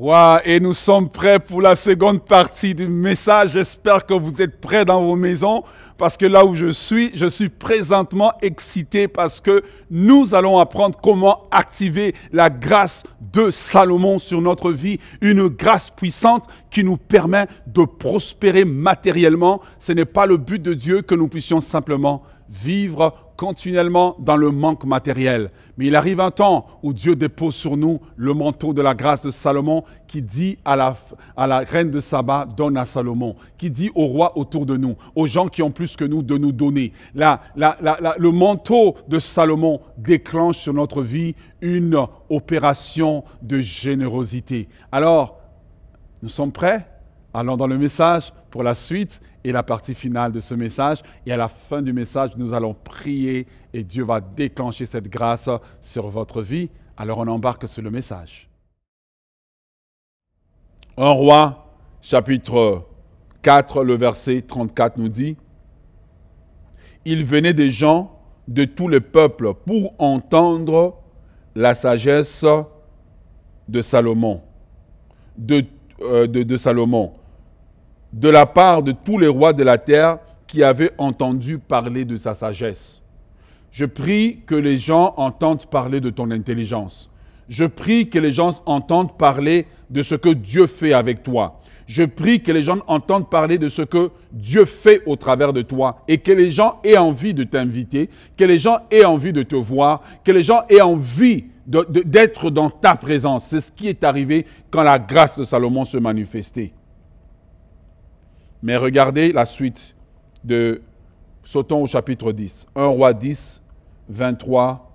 Wow, et nous sommes prêts pour la seconde partie du message. J'espère que vous êtes prêts dans vos maisons parce que là où je suis présentement excité parce que nous allons apprendre comment activer la grâce de Salomon sur notre vie. Une grâce puissante qui nous permet de prospérer matériellement. Ce n'est pas le but de Dieu que nous puissions simplement vivre continuellement dans le manque matériel. Mais il arrive un temps où Dieu dépose sur nous le manteau de la grâce de Salomon qui dit à la reine de Saba, donne à Salomon, qui dit aux rois autour de nous, aux gens qui ont plus que nous, de nous donner. Le manteau de Salomon déclenche sur notre vie une opération de générosité. Alors, nous sommes prêts? Allons dans le message pour la suite et la partie finale de ce message. Et à la fin du message, nous allons prier et Dieu va déclencher cette grâce sur votre vie. Alors on embarque sur le message. 1 Roi, chapitre 4, le verset 34 nous dit « Il venait des gens de tous les peuples pour entendre la sagesse de Salomon, de Salomon, de la part de tous les rois de la terre qui avaient entendu parler de sa sagesse. Je prie que les gens entendent parler de ton intelligence. Je prie que les gens entendent parler de ce que Dieu fait avec toi. Je prie que les gens entendent parler de ce que Dieu fait au travers de toi et que les gens aient envie de t'inviter, que les gens aient envie de te voir, que les gens aient envie d'être dans ta présence. C'est ce qui est arrivé quand la grâce de Salomon se manifestait. Mais regardez la suite sautons au chapitre 10. 1 Roi 10, 23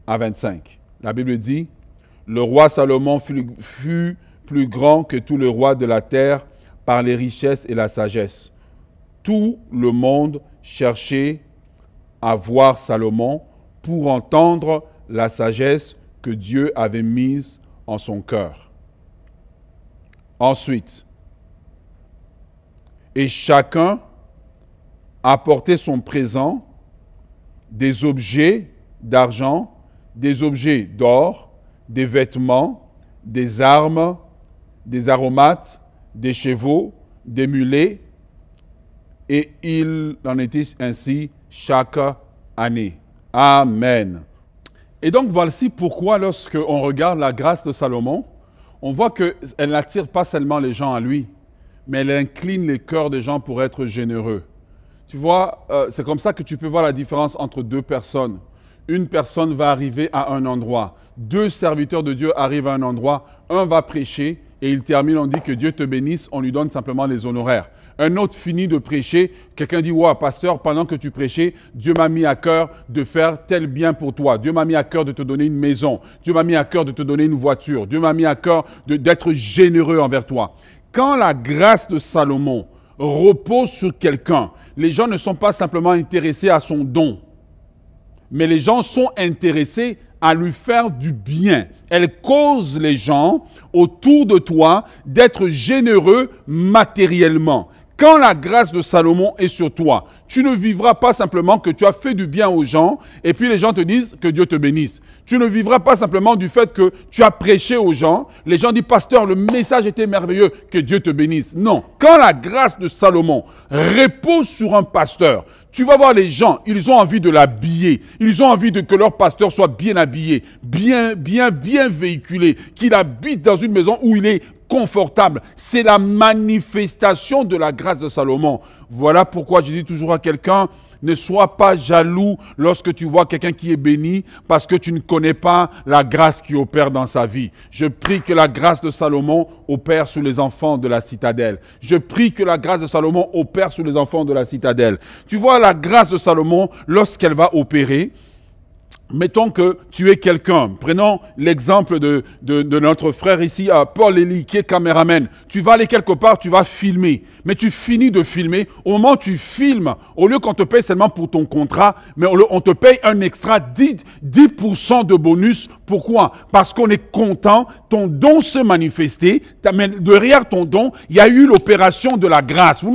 à 25. La Bible dit, « Le roi Salomon fut plus grand que tous les rois de la terre par les richesses et la sagesse. Tout le monde cherchait à voir Salomon pour entendre la sagesse que Dieu avait mise en son cœur. » Ensuite, et chacun apportait son présent, des objets d'argent, des objets d'or, des vêtements, des armes, des aromates, des chevaux, des mulets, et il en était ainsi chaque année. Amen. Et donc voici pourquoi lorsque on regarde la grâce de Salomon, on voit qu'elle n'attire pas seulement les gens à lui, mais elle incline les cœurs des gens pour être généreux. Tu vois, c'est comme ça que tu peux voir la différence entre deux personnes. Une personne va arriver à un endroit. Deux serviteurs de Dieu arrivent à un endroit. Un va prêcher et il termine, on dit que Dieu te bénisse, on lui donne simplement les honoraires. Un autre finit de prêcher, quelqu'un dit « Wow, pasteur, pendant que tu prêchais, Dieu m'a mis à cœur de faire tel bien pour toi. Dieu m'a mis à cœur de te donner une maison. Dieu m'a mis à cœur de te donner une voiture. Dieu m'a mis à cœur d'être généreux envers toi. » Quand la grâce de Salomon repose sur quelqu'un, les gens ne sont pas simplement intéressés à son don, mais les gens sont intéressés à lui faire du bien. Elle cause les gens autour de toi d'être généreux matériellement. Quand la grâce de Salomon est sur toi, tu ne vivras pas simplement que tu as fait du bien aux gens et puis les gens te disent que Dieu te bénisse. Tu ne vivras pas simplement du fait que tu as prêché aux gens. Les gens disent, pasteur, le message était merveilleux, que Dieu te bénisse. Non, quand la grâce de Salomon repose sur un pasteur, tu vas voir les gens, ils ont envie de l'habiller. Ils ont envie que leur pasteur soit bien habillé, bien véhiculé, qu'il habite dans une maison où il est confortable. C'est la manifestation de la grâce de Salomon. Voilà pourquoi je dis toujours à quelqu'un, ne sois pas jaloux lorsque tu vois quelqu'un qui est béni parce que tu ne connais pas la grâce qui opère dans sa vie. Je prie que la grâce de Salomon opère sur les enfants de la citadelle. Je prie que la grâce de Salomon opère sur les enfants de la citadelle. Tu vois la grâce de Salomon lorsqu'elle va opérer. Mettons que tu es quelqu'un. Prenons l'exemple de notre frère ici, Paul Elie, qui est caméraman. Tu vas aller quelque part, tu vas filmer. Mais tu finis de filmer. Au moment où tu filmes, au lieu qu'on te paye seulement pour ton contrat, mais on te paye un extra 10% de bonus. Pourquoi? Parce qu'on est content. Ton don s'est manifesté. Mais derrière ton don, il y a eu l'opération de la grâce.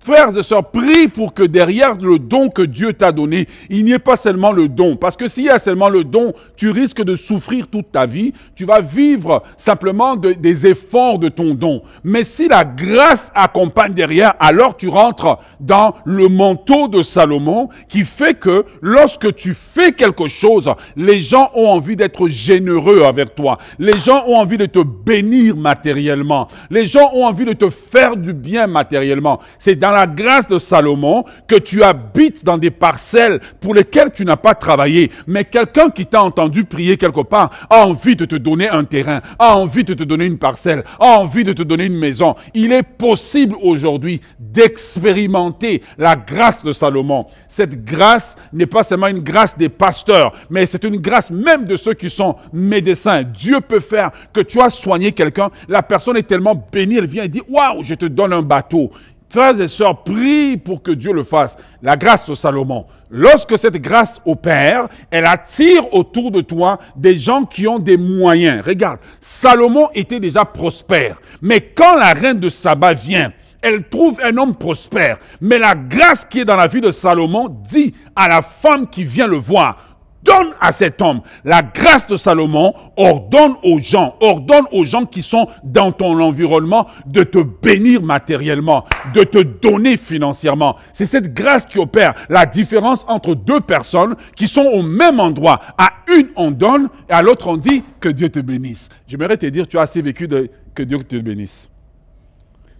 Frères et sœurs, prie pour que derrière le don que Dieu t'a donné, il n'y ait pas seulement le don. Parce que s'il y a seulement le don, tu risques de souffrir toute ta vie. Tu vas vivre simplement des efforts de ton don. Mais si la grâce accompagne derrière, alors tu rentres dans le manteau de Salomon qui fait que lorsque tu fais quelque chose, les gens ont envie d'être généreux avec toi. Les gens ont envie de te bénir matériellement. Les gens ont envie de te faire du bien matériellement. C'est dans la grâce de Salomon que tu habites dans des parcelles pour lesquelles tu n'as pas travaillé. Mais quelqu'un qui t'a entendu prier quelque part a envie de te donner un terrain, a envie de te donner une parcelle, a envie de te donner une maison. Il est possible aujourd'hui d'expérimenter la grâce de Salomon. Cette grâce n'est pas seulement une grâce des pasteurs, mais c'est une grâce même de ceux qui sont médecins. Dieu peut faire que tu as soigné quelqu'un, la personne est tellement bénie, elle vient et dit « Waouh, je te donne un bateau ». Frères et sœurs, prie pour que Dieu le fasse. La grâce de Salomon. Lorsque cette grâce opère, elle attire autour de toi des gens qui ont des moyens. Regarde, Salomon était déjà prospère. Mais quand la reine de Saba vient, elle trouve un homme prospère. Mais la grâce qui est dans la vie de Salomon dit à la femme qui vient le voir, donne à cet homme. La grâce de Salomon ordonne aux gens qui sont dans ton environnement de te bénir matériellement, de te donner financièrement. C'est cette grâce qui opère la différence entre deux personnes qui sont au même endroit. À une, on donne et à l'autre, on dit que Dieu te bénisse. J'aimerais te dire, tu as assez vécu que Dieu te bénisse.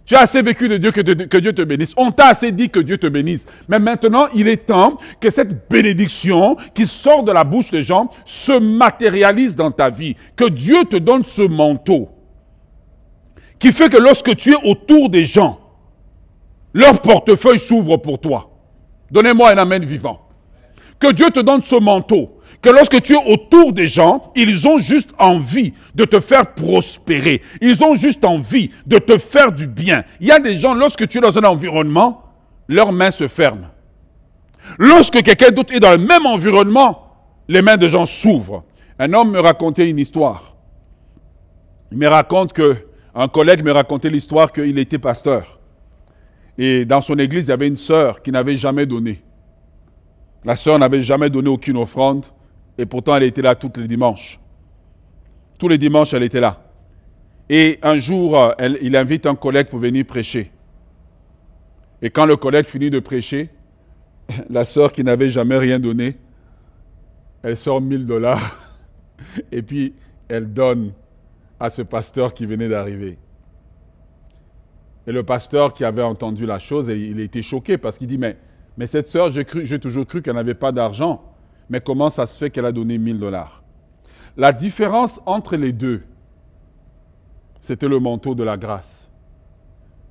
Tu as assez vécu de Dieu que Dieu te bénisse. On t'a assez dit que Dieu te bénisse. Mais maintenant, il est temps que cette bénédiction qui sort de la bouche des gens se matérialise dans ta vie. Que Dieu te donne ce manteau qui fait que lorsque tu es autour des gens, leur portefeuille s'ouvre pour toi. Donnez-moi un amen vivant. Que Dieu te donne ce manteau. Que lorsque tu es autour des gens, ils ont juste envie de te faire prospérer. Ils ont juste envie de te faire du bien. Il y a des gens, lorsque tu es dans un environnement, leurs mains se ferment. Lorsque quelqu'un d'autre est dans le même environnement, les mains des gens s'ouvrent. Un homme me racontait une histoire. Un collègue me racontait l'histoire qu'il était pasteur. Et dans son église, il y avait une sœur qui n'avait jamais donné. La sœur n'avait jamais donné aucune offrande. Et pourtant, elle était là tous les dimanches. Tous les dimanches, elle était là. Et un jour, il invite un collègue pour venir prêcher. Et quand le collègue finit de prêcher, la sœur qui n'avait jamais rien donné, elle sort 1 000 $ et puis elle donne à ce pasteur qui venait d'arriver. Et le pasteur qui avait entendu la chose, il a été choqué parce qu'il dit, mais cette sœur, j'ai toujours cru qu'elle n'avait pas d'argent. Mais comment ça se fait qu'elle a donné 1 000 $? La différence entre les deux, c'était le manteau de la grâce.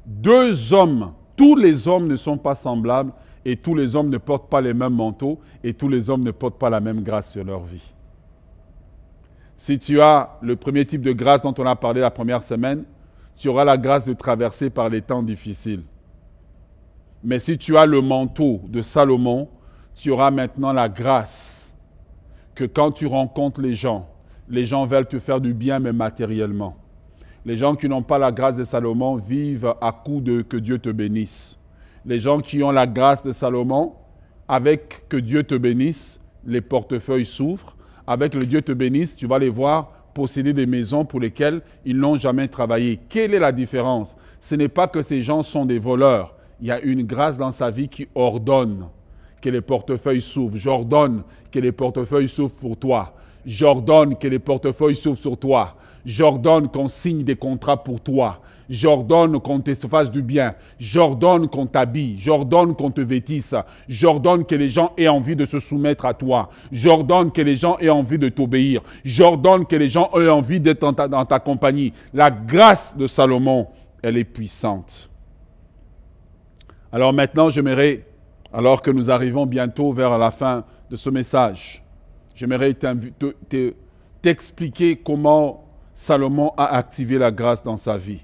Deux hommes, tous les hommes ne sont pas semblables et tous les hommes ne portent pas les mêmes manteaux et tous les hommes ne portent pas la même grâce sur leur vie. Si tu as le premier type de grâce dont on a parlé la première semaine, tu auras la grâce de traverser par les temps difficiles. Mais si tu as le manteau de Salomon, tu auras maintenant la grâce que quand tu rencontres les gens veulent te faire du bien, mais matériellement. Les gens qui n'ont pas la grâce de Salomon vivent à coup de que Dieu te bénisse. Les gens qui ont la grâce de Salomon, avec que Dieu te bénisse, les portefeuilles s'ouvrent. Avec le Dieu te bénisse, tu vas les voir posséder des maisons pour lesquelles ils n'ont jamais travaillé. Quelle est la différence? Ce n'est pas que ces gens sont des voleurs. Il y a une grâce dans sa vie qui ordonne que les portefeuilles s'ouvrent. J'ordonne que les portefeuilles s'ouvrent pour toi. J'ordonne que les portefeuilles s'ouvrent sur toi. J'ordonne qu'on signe des contrats pour toi. J'ordonne qu'on te fasse du bien. J'ordonne qu'on t'habille. J'ordonne qu'on te vêtisse. J'ordonne que les gens aient envie de se soumettre à toi. J'ordonne que les gens aient envie de t'obéir. J'ordonne que les gens aient envie d'être dans ta compagnie. La grâce de Salomon, elle est puissante. Alors maintenant, j'aimerais, alors que nous arrivons bientôt vers la fin de ce message, j'aimerais t'expliquer comment Salomon a activé la grâce dans sa vie.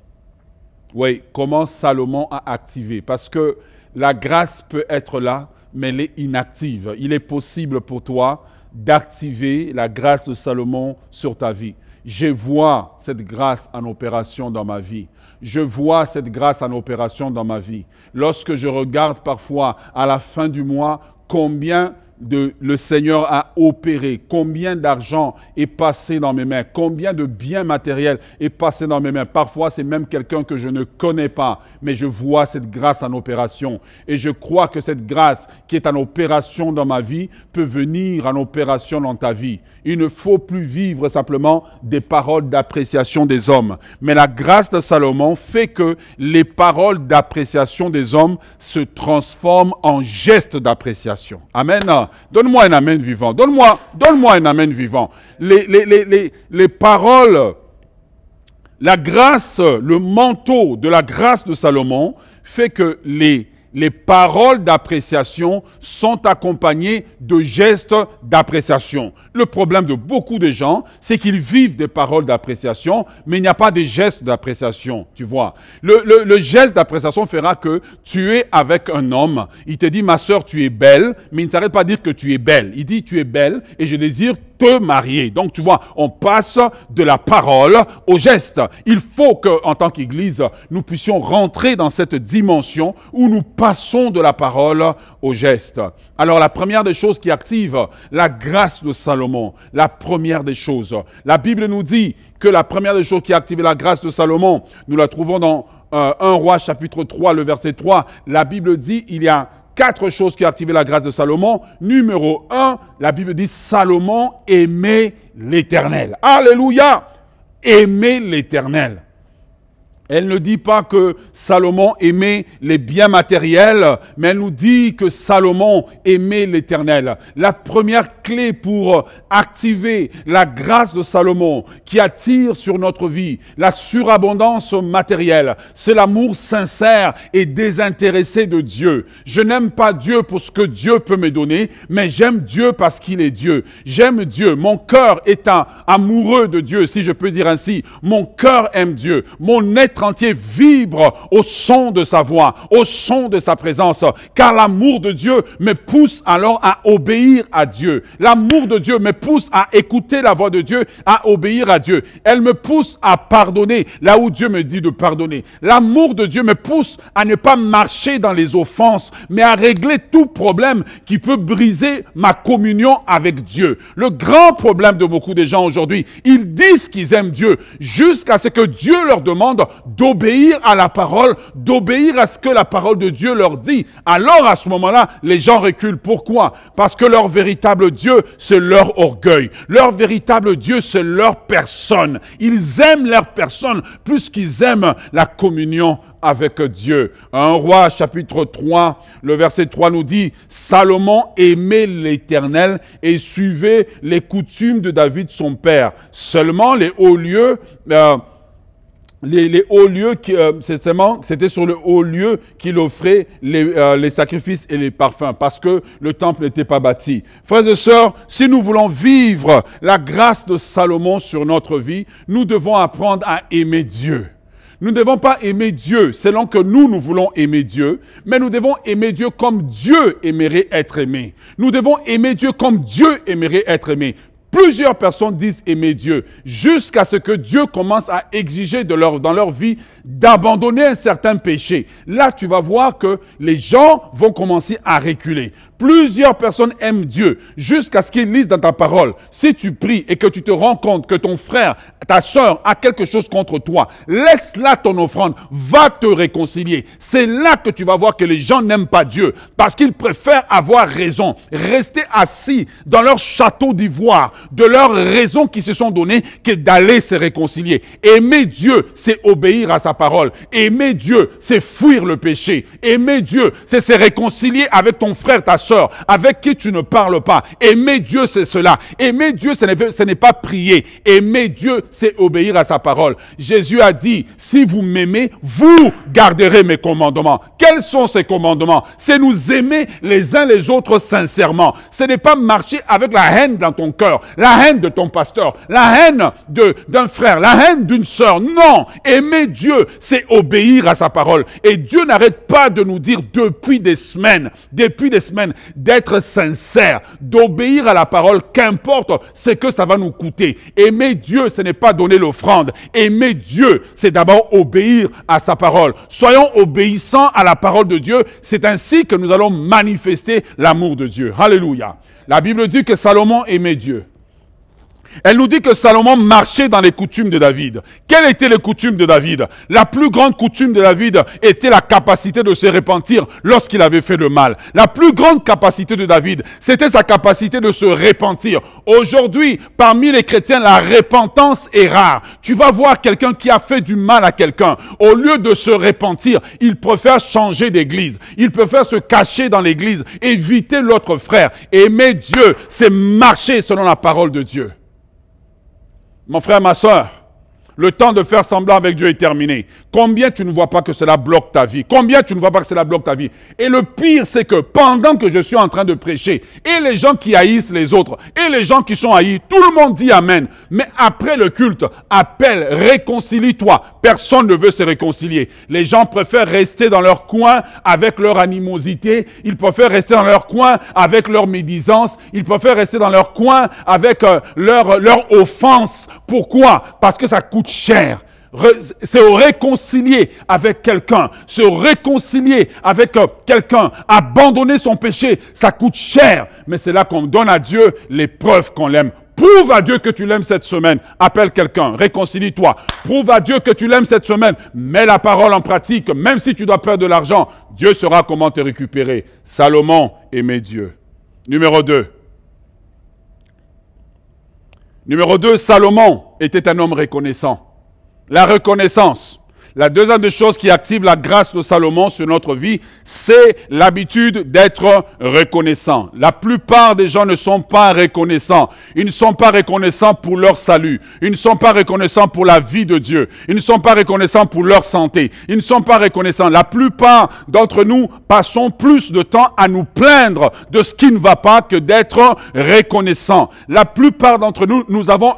Oui, comment Salomon a activé. Parce que la grâce peut être là, mais elle est inactive. Il est possible pour toi d'activer la grâce de Salomon sur ta vie. Je vois cette grâce en opération dans ma vie. je vois cette grâce en opération dans ma vie. Lorsque je regarde parfois à la fin du mois combien le Seigneur a opéré, combien d'argent est passé dans mes mains, combien de biens matériels est passé dans mes mains. Parfois, c'est même quelqu'un que je ne connais pas, mais je vois cette grâce en opération. Et je crois que cette grâce qui est en opération dans ma vie peut venir en opération dans ta vie. Il ne faut plus vivre simplement des paroles d'appréciation des hommes. Mais la grâce de Salomon fait que les paroles d'appréciation des hommes se transforment en gestes d'appréciation. Amen. Donne-moi un amen vivant. Donne-moi un amen vivant. Les paroles, la grâce, le manteau de la grâce de Salomon fait que les paroles d'appréciation sont accompagnées de gestes d'appréciation. Le problème de beaucoup de gens, c'est qu'ils vivent des paroles d'appréciation, mais il n'y a pas de gestes d'appréciation, tu vois. Le geste d'appréciation fera que tu es avec un homme, il te dit « ma sœur, tu es belle », mais il ne s'arrête pas de dire que tu es belle. Il dit « tu es belle et je désire te marier ». Donc, tu vois, on passe de la parole au geste. Il faut qu'en tant qu'Église, nous puissions rentrer dans cette dimension où nous passons de la parole au geste. Alors, la première des choses qui active la grâce de Salomon, la première des choses, la Bible nous dit que la première des choses qui a activé la grâce de Salomon, nous la trouvons dans 1 Roi chapitre 3, le verset 3. La Bible dit il y a 4 choses qui ont activé la grâce de Salomon. Numéro 1, la Bible dit Salomon aimait l'Éternel. Alléluia! Aimer l'Éternel. Elle ne dit pas que Salomon aimait les biens matériels, mais elle nous dit que Salomon aimait l'Éternel. La première clé pour activer la grâce de Salomon qui attire sur notre vie la surabondance matérielle, c'est l'amour sincère et désintéressé de Dieu. Je n'aime pas Dieu pour ce que Dieu peut me donner, mais j'aime Dieu parce qu'il est Dieu. J'aime Dieu. Mon cœur est amoureux de Dieu, si je peux dire ainsi. Mon cœur aime Dieu. Mon être entier vibre au son de sa voix, au son de sa présence, car l'amour de Dieu me pousse alors à obéir à Dieu. L'amour de Dieu me pousse à écouter la voix de Dieu, à obéir à Dieu. Elle me pousse à pardonner là où Dieu me dit de pardonner. L'amour de Dieu me pousse à ne pas marcher dans les offenses, mais à régler tout problème qui peut briser ma communion avec Dieu. Le grand problème de beaucoup de gens aujourd'hui, ils disent qu'ils aiment Dieu jusqu'à ce que Dieu leur demande d'obéir à la parole, d'obéir à ce que la parole de Dieu leur dit. Alors à ce moment-là, les gens reculent. Pourquoi? Parce que leur véritable Dieu, c'est leur orgueil. Leur véritable Dieu, c'est leur personne. Ils aiment leur personne plus qu'ils aiment la communion avec Dieu. 1 Roi chapitre 3, le verset 3 nous dit « Salomon aimait l'Éternel et suivait les coutumes de David son père. Seulement les hauts lieux... Les hauts lieux, c'était sur le haut lieu qu'il offrait les sacrifices et les parfums parce que le temple n'était pas bâti. Frères et sœurs, si nous voulons vivre la grâce de Salomon sur notre vie, nous devons apprendre à aimer Dieu. Nous ne devons pas aimer Dieu selon que nous voulons aimer Dieu, mais nous devons aimer Dieu comme Dieu aimerait être aimé. Nous devons aimer Dieu comme Dieu aimerait être aimé. Plusieurs personnes disent aimer Dieu jusqu'à ce que Dieu commence à exiger dans leur vie d'abandonner un certain péché. Là, tu vas voir que les gens vont commencer à reculer. Plusieurs personnes aiment Dieu jusqu'à ce qu'ils lisent dans ta parole. Si tu pries et que tu te rends compte que ton frère, ta soeur a quelque chose contre toi, laisse là ton offrande, va te réconcilier. C'est là que tu vas voir que les gens n'aiment pas Dieu parce qu'ils préfèrent avoir raison, rester assis dans leur château d'ivoire, de leurs raisons qui se sont données que d'aller se réconcilier. Aimer Dieu, c'est obéir à sa parole. Aimer Dieu, c'est fuir le péché. Aimer Dieu, c'est se réconcilier avec ton frère, ta soeur, avec qui tu ne parles pas. Aimer Dieu, c'est cela. Aimer Dieu, ce n'est pas prier. Aimer Dieu, c'est obéir à sa parole. Jésus a dit, si vous m'aimez, vous garderez mes commandements. Quels sont ces commandements? C'est nous aimer les uns les autres sincèrement. Ce n'est pas marcher avec la haine dans ton cœur, la haine de ton pasteur, la haine d'un frère, la haine d'une sœur. Non, aimer Dieu, c'est obéir à sa parole. Et Dieu n'arrête pas de nous dire depuis des semaines, chrétienne, d'être sincère, d'obéir à la parole, qu'importe ce que ça va nous coûter. Aimer Dieu, ce n'est pas donner l'offrande. Aimer Dieu, c'est d'abord obéir à sa parole. Soyons obéissants à la parole de Dieu. C'est ainsi que nous allons manifester l'amour de Dieu. Alléluia. La Bible dit que Salomon aimait Dieu. Elle nous dit que Salomon marchait dans les coutumes de David. Quelles étaient les coutumes de David? La plus grande coutume de David était la capacité de se repentir lorsqu'il avait fait le mal. La plus grande capacité de David, c'était sa capacité de se repentir. Aujourd'hui, parmi les chrétiens, la repentance est rare. Tu vas voir quelqu'un qui a fait du mal à quelqu'un. Au lieu de se repentir, il préfère changer d'église. Il préfère se cacher dans l'église, éviter l'autre frère. Aimer Dieu, c'est marcher selon la parole de Dieu. Mon frère, ma soeur, le temps de faire semblant avec Dieu est terminé. Combien tu ne vois pas que cela bloque ta vie? Combien tu ne vois pas que cela bloque ta vie? Et le pire, c'est que pendant que je suis en train de prêcher, et les gens qui haïssent les autres, et les gens qui sont haïs, tout le monde dit Amen. Mais après le culte, appelle, réconcilie-toi. Personne ne veut se réconcilier. Les gens préfèrent rester dans leur coin avec leur animosité. Ils préfèrent rester dans leur coin avec leur médisance. Ils préfèrent rester dans leur coin avec leur offense. Pourquoi? Parce que ça coûte cher. Se réconcilier avec quelqu'un, se réconcilier avec quelqu'un, abandonner son péché, ça coûte cher. Mais c'est là qu'on donne à Dieu les preuves qu'on l'aime. Prouve à Dieu que tu l'aimes cette semaine. Appelle quelqu'un, réconcilie-toi. Prouve à Dieu que tu l'aimes cette semaine. Mets la parole en pratique. Même si tu dois perdre de l'argent, Dieu saura comment te récupérer. Salomon aimait Dieu. Numéro 2. Numéro 2, Salomon était un homme reconnaissant. La reconnaissance. La deuxième des choses qui active la grâce de Salomon sur notre vie, c'est l'habitude d'être reconnaissant. La plupart des gens ne sont pas reconnaissants. Ils ne sont pas reconnaissants pour leur salut. Ils ne sont pas reconnaissants pour la vie de Dieu. Ils ne sont pas reconnaissants pour leur santé. Ils ne sont pas reconnaissants. La plupart d'entre nous passons plus de temps à nous plaindre de ce qui ne va pas que d'être reconnaissants. La plupart d'entre nous, nous avons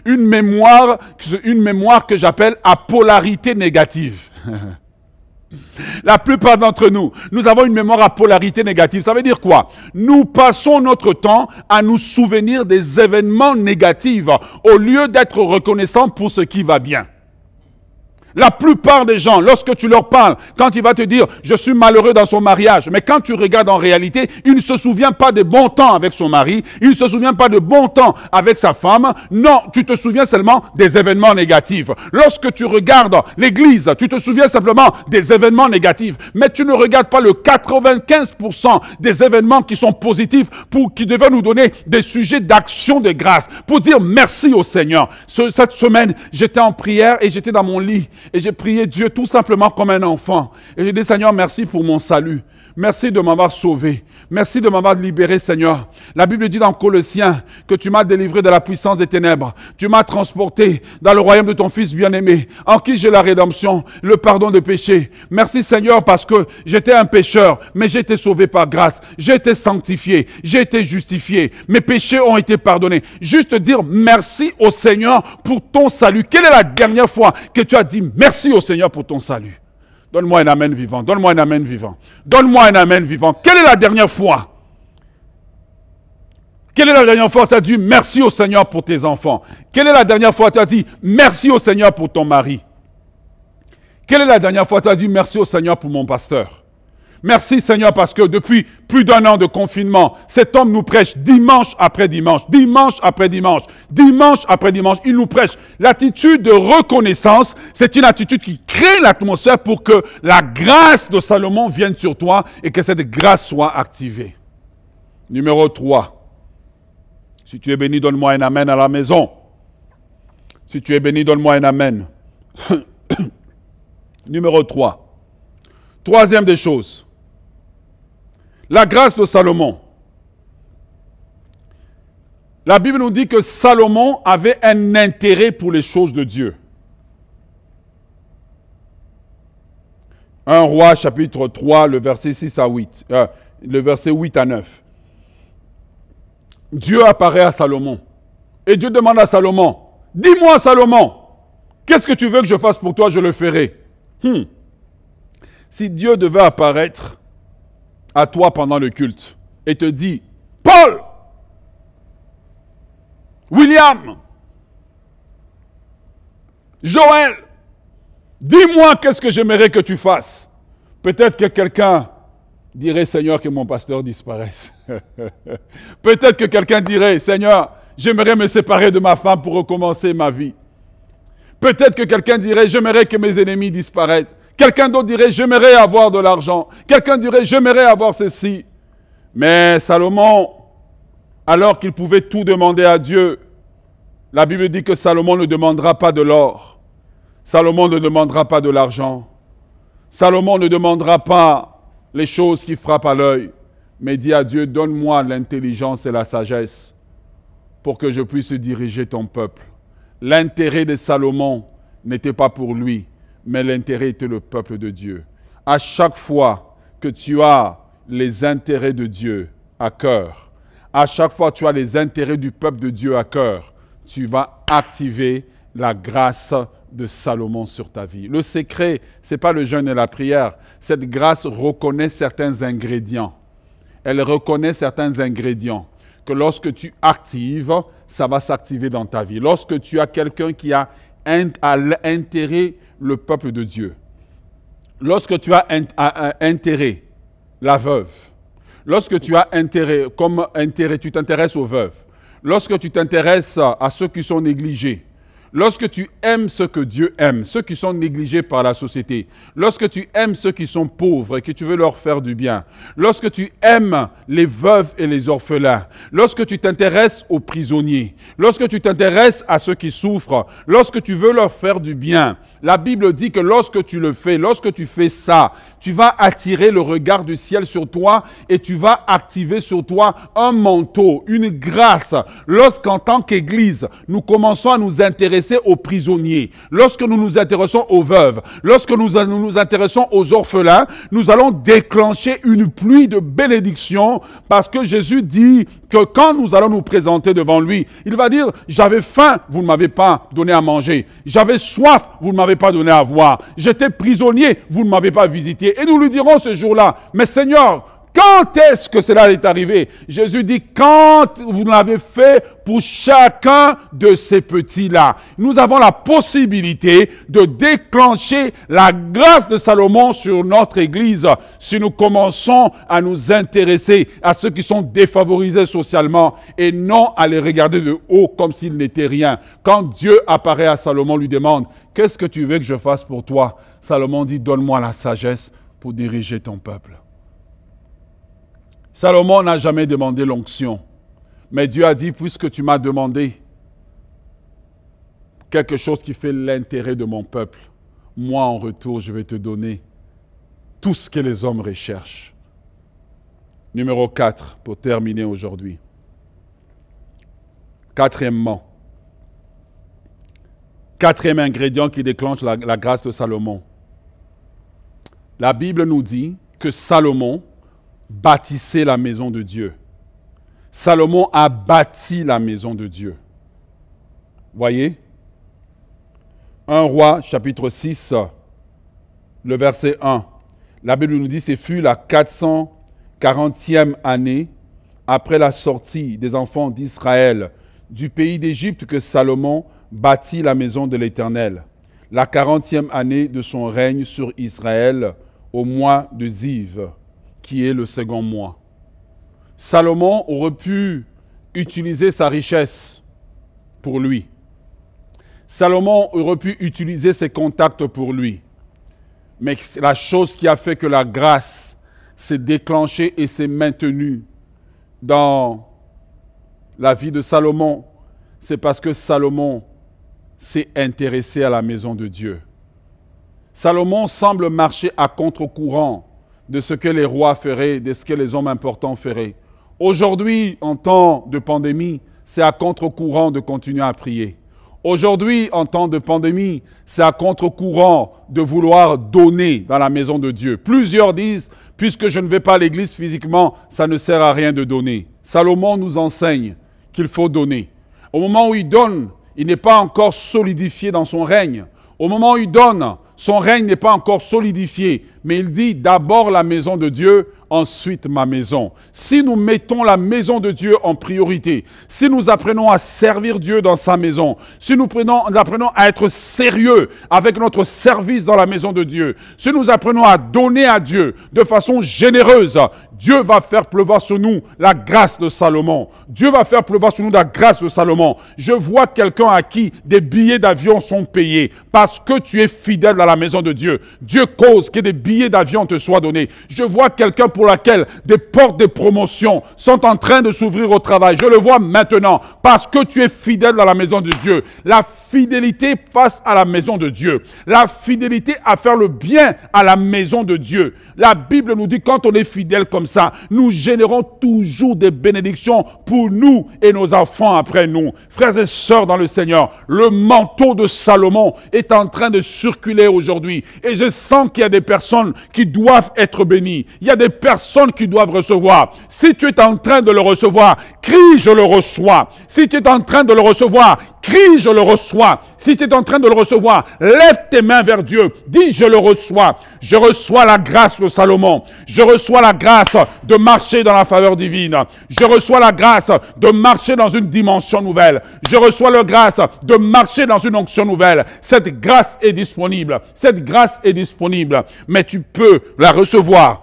une mémoire que j'appelle à polarité négative. La plupart d'entre nous, nous avons une mémoire à polarité négative. Ça veut dire quoi? Nous passons notre temps à nous souvenir des événements négatifs au lieu d'être reconnaissants pour ce qui va bien. La plupart des gens, lorsque tu leur parles, quand il va te dire « je suis malheureux dans son mariage », mais quand tu regardes en réalité, il ne se souvient pas de bons temps avec son mari, il ne se souvient pas de bons temps avec sa femme. Non, tu te souviens seulement des événements négatifs. Lorsque tu regardes l'église, tu te souviens simplement des événements négatifs, mais tu ne regardes pas le 95% des événements qui sont positifs, qui devaient nous donner des sujets d'action de grâce, pour dire merci au Seigneur. Cette semaine, j'étais en prière et j'étais dans mon lit. Et j'ai prié Dieu tout simplement comme un enfant. Et j'ai dit, Seigneur, merci pour mon salut. Merci de m'avoir sauvé. Merci de m'avoir libéré, Seigneur. La Bible dit dans Colossiens que tu m'as délivré de la puissance des ténèbres. Tu m'as transporté dans le royaume de ton Fils bien-aimé, en qui j'ai la rédemption, le pardon de péché. Merci, Seigneur, parce que j'étais un pécheur, mais j'ai été sauvé par grâce. J'ai été sanctifié. J'ai été justifié. Mes péchés ont été pardonnés. Juste dire merci au Seigneur pour ton salut. Quelle est la dernière fois que tu as dit merci au Seigneur pour ton salut? Donne-moi un amen vivant. Donne-moi un amen vivant. Donne-moi un amen vivant. Quelle est la dernière fois? Quelle est la dernière fois que tu as dit merci au Seigneur pour tes enfants? Quelle est la dernière fois que tu as dit merci au Seigneur pour ton mari? Quelle est la dernière fois que tu as dit merci au Seigneur pour mon pasteur? Merci Seigneur parce que depuis plus d'1 an de confinement, cet homme nous prêche dimanche après dimanche, dimanche après dimanche, dimanche après dimanche. Il nous prêche. L'attitude de reconnaissance, c'est une attitude qui crée l'atmosphère pour que la grâce de Salomon vienne sur toi et que cette grâce soit activée. Numéro 3. Si tu es béni, donne-moi un amen à la maison. Si tu es béni, donne-moi un amen. Numéro 3. Troisième des choses. La grâce de Salomon. La Bible nous dit que Salomon avait un intérêt pour les choses de Dieu. 1 Roi chapitre 3, le verset 6 à 8. Le verset 8 à 9. Dieu apparaît à Salomon. Et Dieu demande à Salomon, dis-moi Salomon, qu'est-ce que tu veux que je fasse pour toi, je le ferai. Si Dieu devait apparaître à toi pendant le culte, et te dit, Paul, William, Joël, dis-moi qu'est-ce que j'aimerais que tu fasses. Peut-être que quelqu'un dirait, Seigneur, que mon pasteur disparaisse. Peut-être que quelqu'un dirait, Seigneur, j'aimerais me séparer de ma femme pour recommencer ma vie. Peut-être que quelqu'un dirait, j'aimerais que mes ennemis disparaissent. Quelqu'un d'autre dirait, j'aimerais avoir de l'argent. Quelqu'un dirait, j'aimerais avoir ceci. Mais Salomon, alors qu'il pouvait tout demander à Dieu, la Bible dit que Salomon ne demandera pas de l'or. Salomon ne demandera pas de l'argent. Salomon ne demandera pas les choses qui frappent à l'œil, mais dit à Dieu, donne-moi l'intelligence et la sagesse pour que je puisse diriger ton peuple. L'intérêt de Salomon n'était pas pour lui, mais l'intérêt était le peuple de Dieu. À chaque fois que tu as les intérêts de Dieu à cœur, à chaque fois que tu as les intérêts du peuple de Dieu à cœur, tu vas activer la grâce de Salomon sur ta vie. Le secret, ce n'est pas le jeûne et la prière. Cette grâce reconnaît certains ingrédients. Elle reconnaît certains ingrédients que lorsque tu actives, ça va s'activer dans ta vie. Lorsque tu as quelqu'un qui a intérêt le peuple de Dieu, lorsque tu as intérêt la veuve, lorsque tu as intérêt, comme intérêt, tu t'intéresses aux veuves, lorsque tu t'intéresses à ceux qui sont négligés, lorsque tu aimes ce que Dieu aime, ceux qui sont négligés par la société, lorsque tu aimes ceux qui sont pauvres et que tu veux leur faire du bien, lorsque tu aimes les veuves et les orphelins, lorsque tu t'intéresses aux prisonniers, lorsque tu t'intéresses à ceux qui souffrent, lorsque tu veux leur faire du bien, la Bible dit que lorsque tu le fais, lorsque tu fais ça, tu vas attirer le regard du ciel sur toi et tu vas activer sur toi un manteau, une grâce. Lorsqu'en tant qu'Église, nous commençons à nous intéresser aux prisonniers, lorsque nous nous intéressons aux veuves, lorsque nous nous intéressons aux orphelins, nous allons déclencher une pluie de bénédictions parce que Jésus dit que quand nous allons nous présenter devant lui, il va dire, j'avais faim, vous ne m'avez pas donné à manger. J'avais soif, vous ne m'avez pas donné à boire. J'étais prisonnier, vous ne m'avez pas visité. Et nous lui dirons ce jour-là, mais Seigneur, quand est-ce que cela est arrivé? Jésus dit, quand vous l'avez fait pour chacun de ces petits-là. Nous avons la possibilité de déclencher la grâce de Salomon sur notre Église si nous commençons à nous intéresser à ceux qui sont défavorisés socialement et non à les regarder de haut comme s'ils n'étaient rien. Quand Dieu apparaît à Salomon, lui demande, qu'est-ce que tu veux que je fasse pour toi? Salomon dit, donne-moi la sagesse pour diriger ton peuple. Salomon n'a jamais demandé l'onction. Mais Dieu a dit, puisque tu m'as demandé quelque chose qui fait l'intérêt de mon peuple, moi en retour, je vais te donner tout ce que les hommes recherchent. Numéro 4, pour terminer aujourd'hui. Quatrièmement, quatrième ingrédient qui déclenche la grâce de Salomon. La Bible nous dit que Salomon bâtissait la maison de Dieu. Salomon a bâti la maison de Dieu. Voyez? 1 Roi, chapitre 6, le verset 1. La Bible nous dit, ce fut la 440e année après la sortie des enfants d'Israël du pays d'Égypte que Salomon bâtit la maison de l'Éternel. La 40e année de son règne sur Israël au mois de Ziv, qui est le second mois. Salomon aurait pu utiliser sa richesse pour lui. Salomon aurait pu utiliser ses contacts pour lui. Mais la chose qui a fait que la grâce s'est déclenchée et s'est maintenue dans la vie de Salomon, c'est parce que Salomon s'est intéressé à la maison de Dieu. Salomon semble marcher à contre-courant de ce que les rois feraient, de ce que les hommes importants feraient. Aujourd'hui, en temps de pandémie, c'est à contre-courant de continuer à prier. Aujourd'hui, en temps de pandémie, c'est à contre-courant de vouloir donner dans la maison de Dieu. Plusieurs disent, puisque je ne vais pas à l'église physiquement, ça ne sert à rien de donner. Salomon nous enseigne qu'il faut donner. Au moment où il donne, il n'est pas encore solidifié dans son règne. Au moment où il donne, son règne n'est pas encore solidifié. Mais il dit d'abord la maison de Dieu, ensuite ma maison. Si nous mettons la maison de Dieu en priorité, si nous apprenons à servir Dieu dans sa maison, si nous apprenons à être sérieux avec notre service dans la maison de Dieu, si nous apprenons à donner à Dieu de façon généreuse, Dieu va faire pleuvoir sur nous la grâce de Salomon. Dieu va faire pleuvoir sur nous la grâce de Salomon. Je vois quelqu'un à qui des billets d'avion sont payés parce que tu es fidèle à la maison de Dieu. Dieu cause que des billets d'avion te soient donnés. Je vois quelqu'un pour laquelle des portes de promotion sont en train de s'ouvrir au travail. Je le vois maintenant parce que tu es fidèle à la maison de Dieu. La fidélité face à la maison de Dieu. La fidélité à faire le bien à la maison de Dieu. La Bible nous dit quand on est fidèle comme ça, nous générons toujours des bénédictions pour nous et nos enfants après nous. Frères et sœurs dans le Seigneur, le manteau de Salomon est en train de circuler aujourd'hui. Et je sens qu'il y a des personnes qui doivent être bénies. Il y a des personnes qui doivent recevoir. Si tu es en train de le recevoir, crie, je le reçois. Si tu es en train de le recevoir, crie, je le reçois. Si tu es en train de le recevoir, lève tes mains vers Dieu. Dis, je le reçois. Je reçois la grâce de Salomon. Je reçois la grâce de marcher dans la faveur divine. Je reçois la grâce de marcher dans une dimension nouvelle. Je reçois la grâce de marcher dans une onction nouvelle. Cette grâce est disponible. Cette grâce est disponible. Mais tu peux la recevoir.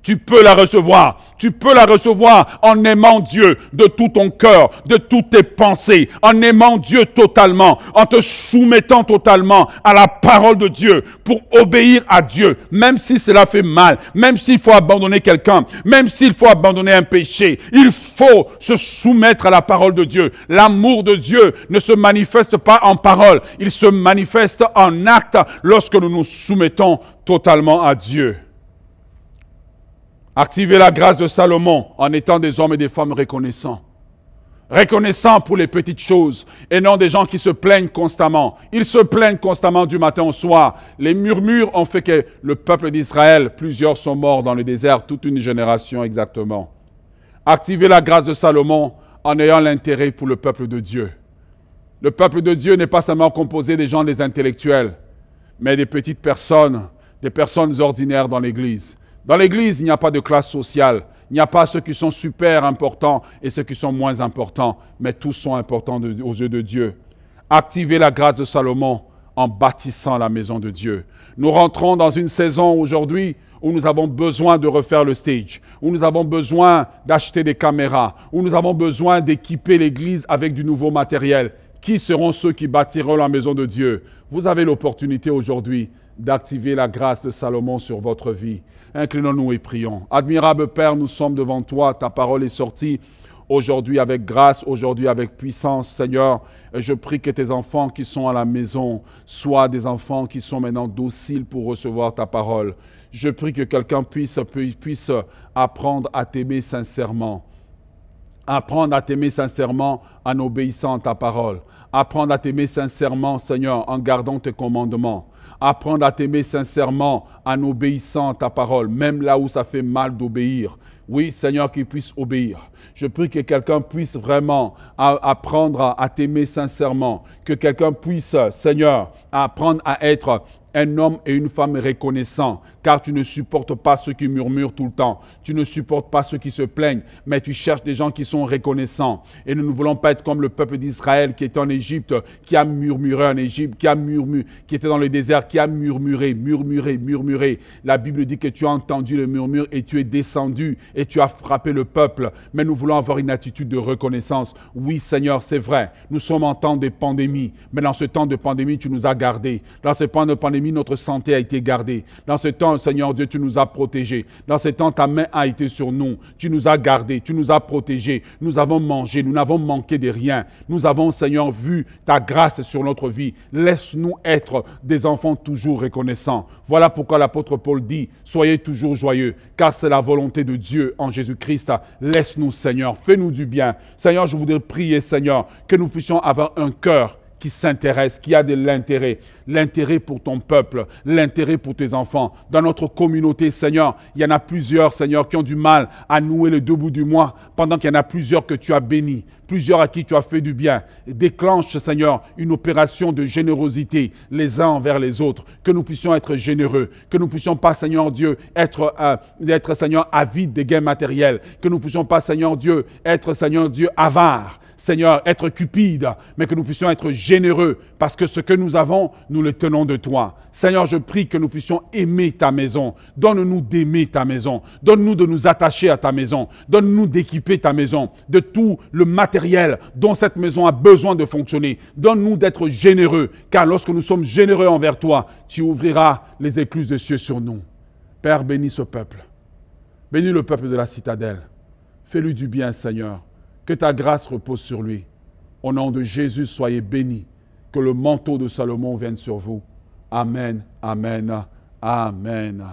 Tu peux la recevoir. Tu peux la recevoir en aimant Dieu de tout ton cœur, de toutes tes pensées, en aimant Dieu totalement, en te soumettant totalement à la parole de Dieu pour obéir à Dieu, même si cela fait mal, même s'il faut abandonner quelqu'un, même s'il faut abandonner un péché. Il faut se soumettre à la parole de Dieu. L'amour de Dieu ne se manifeste pas en parole, il se manifeste en acte lorsque nous nous soumettons totalement à Dieu. Activez la grâce de Salomon en étant des hommes et des femmes reconnaissants. Reconnaissants pour les petites choses et non des gens qui se plaignent constamment. Ils se plaignent constamment du matin au soir. Les murmures ont fait que le peuple d'Israël, plusieurs sont morts dans le désert, toute une génération exactement. Activez la grâce de Salomon en ayant l'intérêt pour le peuple de Dieu. Le peuple de Dieu n'est pas seulement composé des gens, des intellectuels, mais des petites personnes, des personnes ordinaires dans l'Église. Dans l'Église, il n'y a pas de classe sociale. Il n'y a pas ceux qui sont super importants et ceux qui sont moins importants, mais tous sont importants aux yeux de Dieu. Activez la grâce de Salomon en bâtissant la maison de Dieu. Nous rentrons dans une saison aujourd'hui où nous avons besoin de refaire le stage, où nous avons besoin d'acheter des caméras, où nous avons besoin d'équiper l'Église avec du nouveau matériel. Qui seront ceux qui bâtiront la maison de Dieu? Vous avez l'opportunité aujourd'hui d'activer la grâce de Salomon sur votre vie. Inclinons-nous et prions. Admirable Père, nous sommes devant toi. Ta parole est sortie aujourd'hui avec grâce, aujourd'hui avec puissance, Seigneur. Et je prie que tes enfants qui sont à la maison soient des enfants qui sont maintenant dociles pour recevoir ta parole. Je prie que quelqu'un puisse apprendre à t'aimer sincèrement. Apprendre à t'aimer sincèrement en obéissant à ta parole. Apprendre à t'aimer sincèrement, Seigneur, en gardant tes commandements. Apprendre à t'aimer sincèrement en obéissant à ta parole, même là où ça fait mal d'obéir. Oui, Seigneur, qu'il puisse obéir. Je prie que quelqu'un puisse vraiment apprendre à t'aimer sincèrement. Que quelqu'un puisse, Seigneur, apprendre à être un homme et une femme reconnaissants, car tu ne supportes pas ceux qui murmurent tout le temps. Tu ne supportes pas ceux qui se plaignent, mais tu cherches des gens qui sont reconnaissants. Et nous ne voulons pas être comme le peuple d'Israël qui était en Égypte, qui a murmuré en Égypte, qui était dans le désert, qui a murmuré. La Bible dit que tu as entendu le murmure et tu es descendu et tu as frappé le peuple. Mais nous voulons avoir une attitude de reconnaissance. Oui, Seigneur, c'est vrai. Nous sommes en temps de pandémie, mais dans ce temps de pandémie, tu nous as gardés. Dans ce temps de pandémie, notre santé a été gardée. Dans ce temps, Seigneur Dieu, tu nous as protégés. Dans ce temps, ta main a été sur nous. Tu nous as gardés, tu nous as protégés. Nous avons mangé, nous n'avons manqué de rien. Nous avons, Seigneur, vu ta grâce sur notre vie. Laisse-nous être des enfants toujours reconnaissants. Voilà pourquoi l'apôtre Paul dit, soyez toujours joyeux, car c'est la volonté de Dieu en Jésus-Christ. Laisse-nous, Seigneur, fais-nous du bien. Seigneur, je voudrais prier, Seigneur, que nous puissions avoir un cœur qui s'intéresse, qui a de l'intérêt. L'intérêt pour ton peuple, l'intérêt pour tes enfants. Dans notre communauté, Seigneur, il y en a plusieurs, Seigneur, qui ont du mal à nouer les deux bouts du mois, pendant qu'il y en a plusieurs que tu as bénis, plusieurs à qui tu as fait du bien. Déclenche, Seigneur, une opération de générosité les uns envers les autres, que nous puissions être généreux, que nous ne puissions pas, Seigneur Dieu, être Seigneur, avides des gains matériels, que nous ne puissions pas, Seigneur Dieu, être, Seigneur Dieu, avares, Seigneur, être cupides, mais que nous puissions être généreux, parce que ce que nous avons, nous le tenons de toi. Seigneur, je prie que nous puissions aimer ta maison. Donne-nous d'aimer ta maison. Donne-nous de nous attacher à ta maison. Donne-nous d'équiper ta maison de tout le matériel dont cette maison a besoin de fonctionner. Donne-nous d'être généreux, car lorsque nous sommes généreux envers toi, tu ouvriras les écluses des cieux sur nous. Père, bénis ce peuple. Bénis le peuple de la citadelle. Fais-lui du bien, Seigneur. Que ta grâce repose sur lui. Au nom de Jésus, soyez bénis. Que le manteau de Salomon vienne sur vous. Amen, amen, amen.